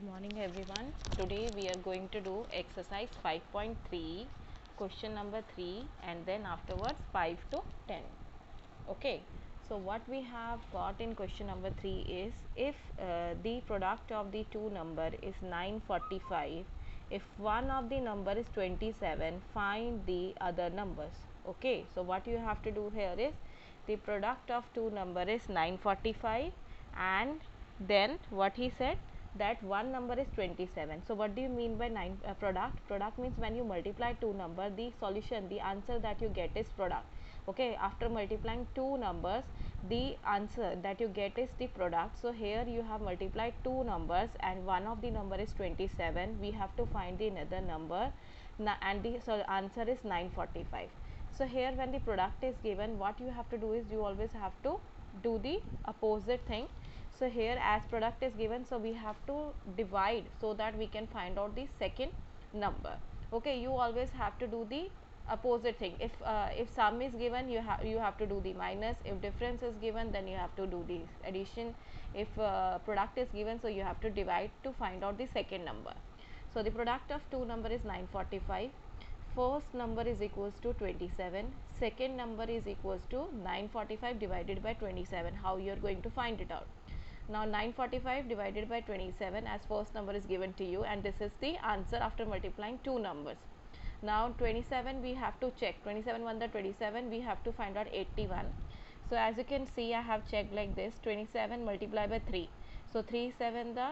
Morning everyone. Today we are going to do exercise 5.3 question number 3 and then afterwards 5 to 10. Okay, so what we have got in question number 3 is if the product of the two number is 945, if one of the number is 27, find the other numbers. Okay, so what you have to do here is the product of two number is 945 and then what he said that one number is 27. So what do you mean by product means when you multiply two number, the solution, the answer that you get is product. Okay, after multiplying two numbers, the answer that you get is the product. So here you have multiplied two numbers and one of the number is 27. We have to find the another number and the answer is 945. So here when the product is given, what you have to do is you always have to do the opposite thing. So here as product is given, so we have to divide so that we can find out the second number. Okay, you always have to do the opposite thing. If sum is given, you have to do the minus. If difference is given, then you have to do the addition. If product is given, so you have to divide to find out the second number. So the product of two number is 945. First number is equals to 27, second number is equals to 945 divided by 27. How you are going to find it out? Now 945 divided by 27 as first number is given to you, and this is the answer after multiplying two numbers. Now 27 we have to check, 27 1 the 27, we have to find out 81. So as you can see, I have checked like this: 27 multiplied by 3. So 3 7 the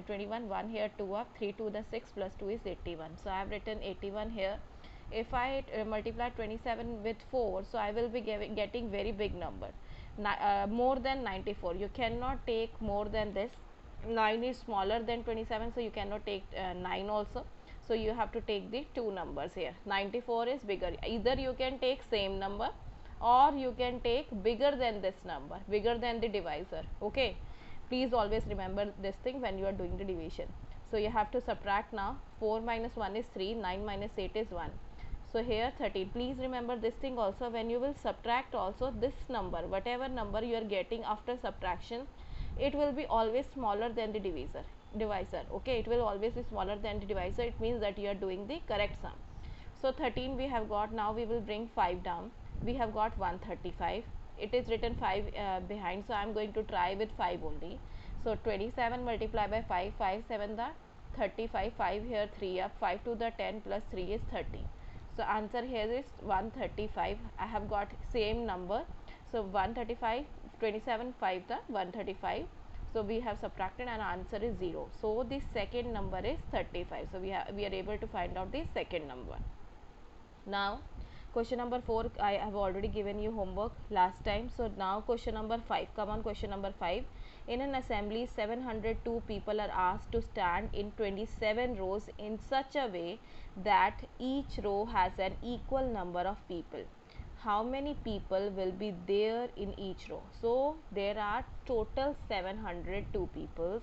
21, 1 here, 2 up, 3 2 the 6 plus 2 is 81. So I have written 81 here. If I multiply 27 with 4, so I will be getting very big number, more than 94. You cannot take more than this. 9 is smaller than 27, so you cannot take 9 also. So you have to take the two numbers here. 94 is bigger. Either you can take same number or you can take bigger than this number, bigger than the divisor. Okay, please always remember this thing when you are doing the division. So you have to subtract now. 4 minus 1 is 3, 9 minus 8 is 1. So here 13. Please remember this thing also, when you will subtract also, this number, whatever number you are getting after subtraction, it will be always smaller than the divisor. Okay, it will always be smaller than the divisor. It means that you are doing the correct sum. So 13 we have got. Now we will bring 5 down. We have got 135. It is written 5 behind, so I am going to try with 5 only. So 27 multiplied by 5, 5 7 the 35, 5 here, 3 up, 5 to the 10 plus 3 is 30. So answer here is 135. I have got same number. So 135, 27 5 the 135. So we have subtracted and answer is 0. So the second number is 35. So we are able to find out the second number. Now question number 4, I have already given you homework last time. So now question number 5. Come on, question number 5. In an assembly, 702 people are asked to stand in 27 rows in such a way that each row has an equal number of people. How many people will be there in each row? So there are total 702 people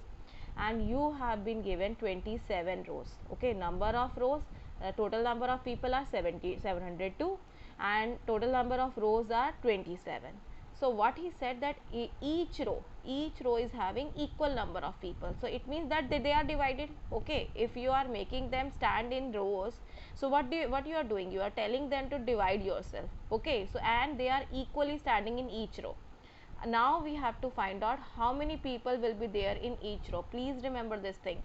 and you have been given 27 rows. Okay, number of rows, total number of people are 702 and total number of rows are 27. So what he said that each row is having equal number of people. So it means that they are divided. Okay, if you are making them stand in rows, so what you are doing, you are telling them to divide yourself. Okay, so and they are equally standing in each row. Now we have to find out how many people will be there in each row. Please remember this thing.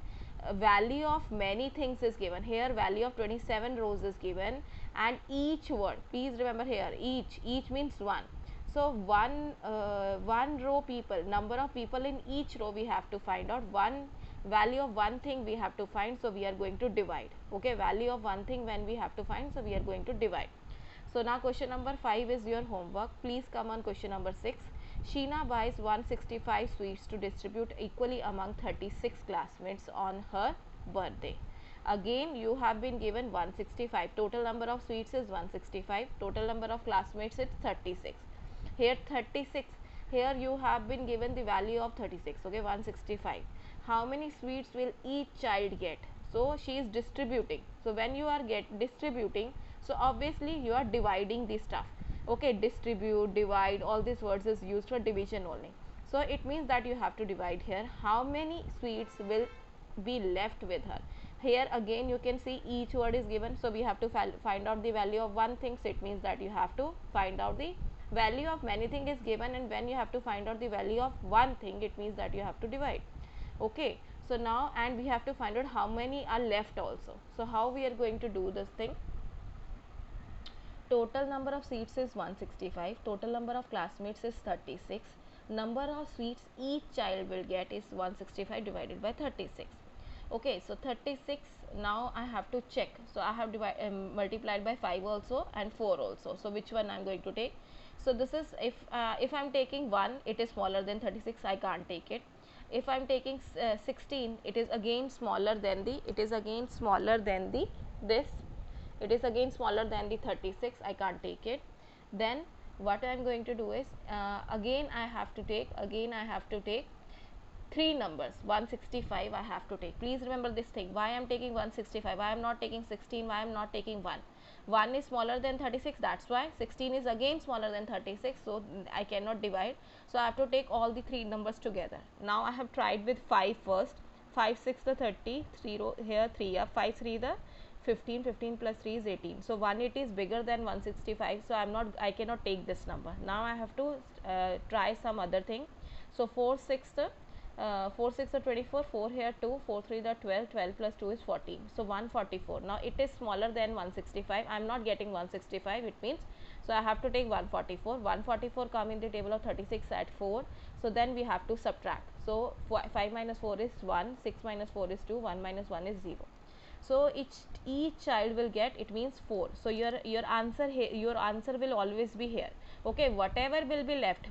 Value of many things is given here. Value of 27 rows is given and each one, please remember here, each means one. So one row people, number of people in each row we have to find out. One value of one thing we have to find, so we are going to divide. Okay, value of one thing when we have to find, so we are going to divide. So now question number 5 is your homework. Please come on question number 6. Sheena buys 165 sweets to distribute equally among 36 classmates on her birthday. Again you have been given 165. Total number of sweets is 165. Total number of classmates is 36. Here 36. Here you have been given the value of 36. Okay, 165. How many sweets will each child get? So she is distributing. So when you are distributing, so obviously you are dividing the stuff. Okay, distribute, divide, all these words is used for division only. So it means that you have to divide here how many sweets will be left with her. Here again you can see each word is given, so we have to find out the value of one thing. So it means that you have to find out the value of many thing is given, and when you have to find out the value of one thing, it means that you have to divide. Okay, so now, and we have to find out how many are left also. So how we are going to do this thing? Total number of seats is 165, total number of classmates is 36, number of sweets each child will get is 165 divided by 36. Okay, so 36, now I have to check. So I have multiplied by 5 also and 4 also. So which one I am going to take? So this is, if I am taking 1, it is smaller than 36, I can't take it. If I am taking 16, it is again smaller than the, this, it is again smaller than the 36, I can't take it. Then what I am going to do is, again I have to take 3 numbers. 165 I have to take. Please remember this thing, why I am taking 165, why I am not taking 16, why I am not taking 1. 1 is smaller than 36, that's why. 16 is again smaller than 36, so I cannot divide. So I have to take all the 3 numbers together. Now I have tried with 5 first. 5 6 the 30, 0 here 3 up, 5 3 the 15, 15 plus 3 is 18. So 180 is bigger than 165, so I cannot take this number. Now I have to try some other thing. So 4 6 the 4 6 the 24, 4 here 2, 4 3 the 12, 12 plus 2 is 14. So 144. Now it is smaller than 165. I am not getting 165. It means, so I have to take 144. 144 come in the table of 36 at 4. So then we have to subtract. So 5 minus 4 is 1, 6 minus 4 is 2, 1 minus 1 is 0. So each child will get, it means 4. So your answer here, your answer will always be here. Okay, whatever will be left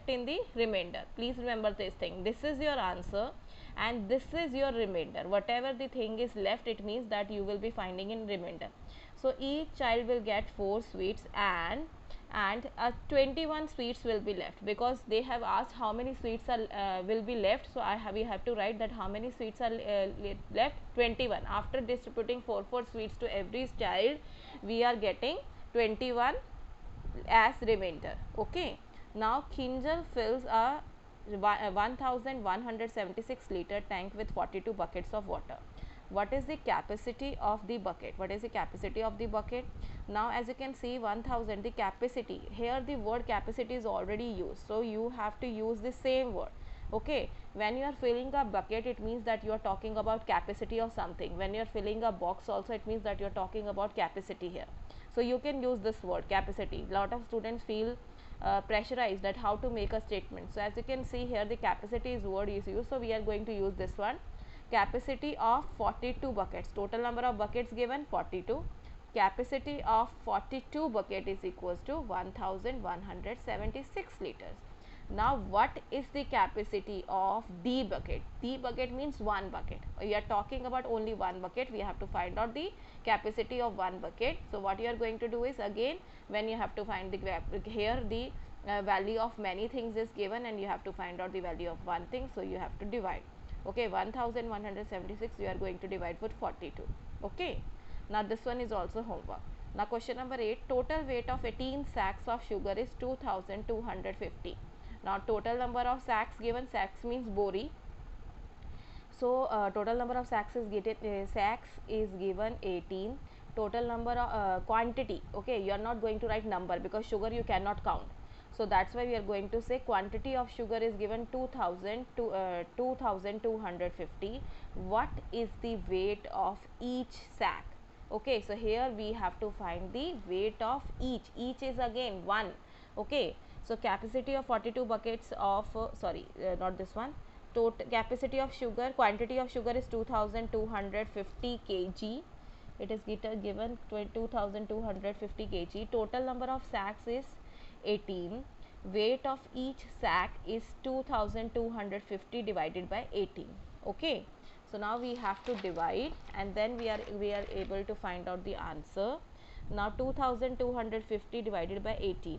in the remainder. Please remember this thing, this is your answer and this is your remainder. Whatever the thing is left, it means that you will be finding in remainder. So each child will get 4 sweets, and 21 sweets will be left, because they have asked how many sweets are will be left. So we have to write that how many sweets are left, 21. After distributing 4 sweets to every child, we are getting 21 as remainder. Okay, now Kinjal fills a 1176 liter tank with 42 buckets of water. What is the capacity of the bucket? Now as you can see, 1000, the capacity, here the word capacity is already used, so you have to use the same word. Okay, when you are filling a bucket, it means that you are talking about capacity of something. When you are filling a box also, it means that you are talking about capacity here. So you can use this word capacity. Lot of students feel pressurized that how to make a statement. So as you can see here, the capacity is word is used, so we are going to use this one. Capacity of 42 buckets, total number of buckets given 42, capacity of 42 bucket is equals to 1176 liters. Now what is the capacity of the bucket? The bucket means one bucket. We are talking about only one bucket. We have to find out the capacity of one bucket. So what you are going to do is, again, when you have to find the here the value of many things is given and you have to find out the value of one thing, so you have to divide. Okay, 1176 you are going to divide with 42. Okay, now this one is also homework. Now question number 8, total weight of 18 sacks of sugar is 2250. Now total number of sacks given, sacks means bori. So total number of sacks is given 18. Total number of quantity, okay, you are not going to write number because sugar you cannot count. So that's why we are going to say quantity of sugar is given 2250. What is the weight of each sack? Okay, so here we have to find the weight of each. Each is again 1. Okay, so capacity of 42 buckets of not this one. Total capacity of sugar, quantity of sugar is 2250 kg. It is given 2250 kg. Total number of sacks is 18. Weight of each sack is 2250 divided by 18. Okay, so now we have to divide and then we are able to find out the answer. Now 2250 divided by 18.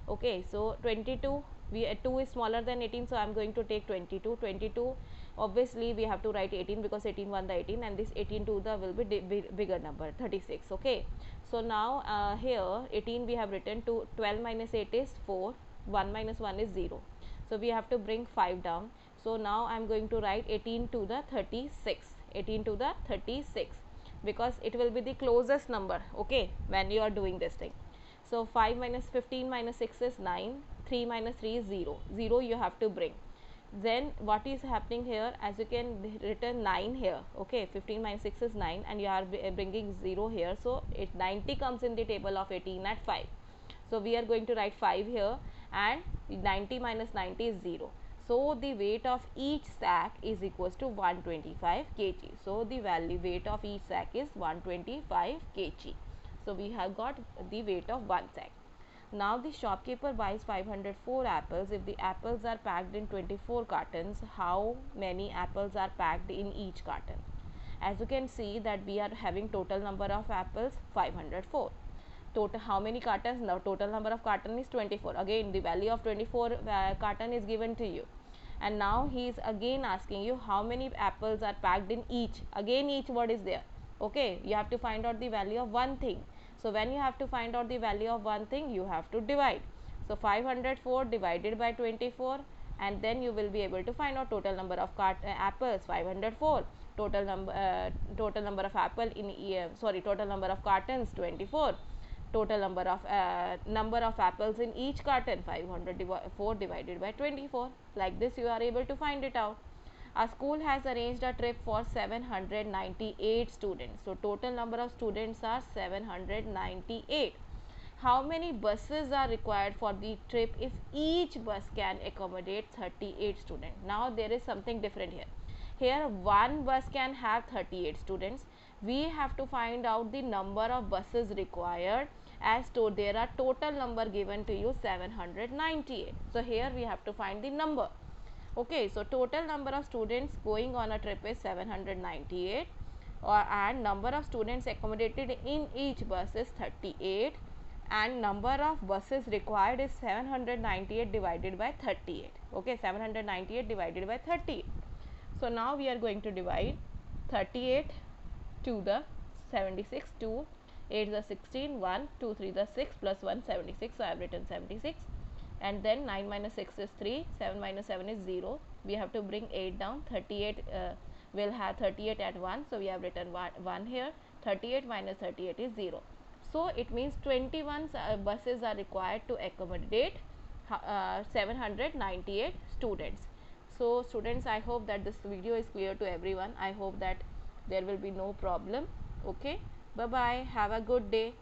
Okay, so 22, 2 is smaller than 18, so I am going to take 22. 22, obviously we have to write 18 because 18 1 the 18, and this 18 to the will be bigger number 36. Okay, so now here 18 we have written, to 12 minus 8 is 4, 1 minus 1 is 0. so we have to bring 5 down. So now I am going to write 18 to the 36, 18 to the 36, because it will be the closest number, okay, when you are doing this thing. So 5 minus 15 minus 6 is 9, 3 minus 3 is 0, 0 you have to bring. Then what is happening here, as you can written 9 here, okay, 15 minus 6 is 9 and you are bringing 0 here, so it 90 comes in the table of 18 at 5. So we are going to write 5 here, and 90 minus 90 is 0. So the weight of each sack is equals to 125 kg. So the value weight of each sack is 125 kg. So we have got the weight of one sack. Now the shopkeeper buys 504 apples. If the apples are packed in 24 cartons, how many apples are packed in each carton? As you can see that we are having total number of apples 504. Total how many cartons? Now total number of carton is 24. Again the value of 24 carton is given to you, and now he is again asking you how many apples are packed in each. Again each word is there, okay, you have to find out the value of one thing. So when you have to find out the value of one thing, you have to divide. So 504 divided by 24, and then you will be able to find out total number of apples 504, total number of apple in total number of cartons 24, total number of apples in each carton 504 divided by 24. Like this you are able to find it out. A school has arranged a trip for 798 students. So total number of students are 798. How many buses are required for the trip if each bus can accommodate 38 students? Now there is something different here. Here one bus can have 38 students. We have to find out the number of buses required, as to there are total number given to you 798. So here we have to find the number. Okay, so total number of students going on a trip is 798, and number of students accommodated in each bus is 38, and number of buses required is 798 divided by 38. Okay, 798 divided by 38. So now we are going to divide 38 to the 76, 2 8 the 16, 1 2 3 the 6 plus 1 76. So I have written 76, and then 9 minus 6 is 3, 7 minus 7 is 0. We have to bring 8 down. 38 will have 38 at 1, so we have written 1 here. 38 minus 38 is 0. So it means 21 buses are required to accommodate 798 students. So students, I hope that this video is clear to everyone. I hope that there will be no problem. Okay, bye bye, have a good day.